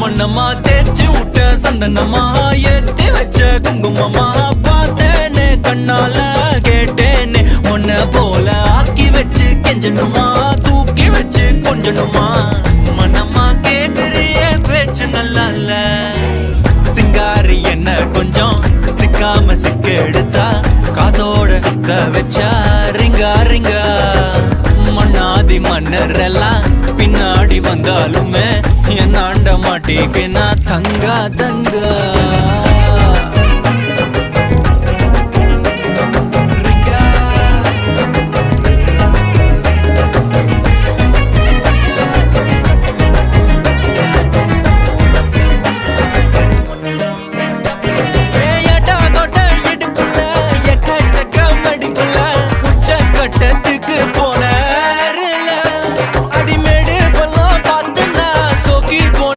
மண்ணம்மா தேய்ச்சி விட்ட சந்தனமா ஏத்தி வச்ச குங்குமமா பார்த்தேனே கண்ணால கேட்டேனே உன்ன போல ஆக்கி வச்சு கெஞ்சணுமா தூக்கி வச்சு கொஞ்சணுமா மனமா கேக்குறிய பேச்சு நல்லா இல்ல சிங்காரி என்ன கொஞ்சம் சிக்காம சிக்க எடுத்தா காதோட சுத்த வச்சா ரிங்கா ரிங்கா மண்ணாதி மன்னர் எல்லாம் பின்னாடி வந்தாலுமே என் ஆண்ட மாட்டேக்கு நான் தங்கா தங்கா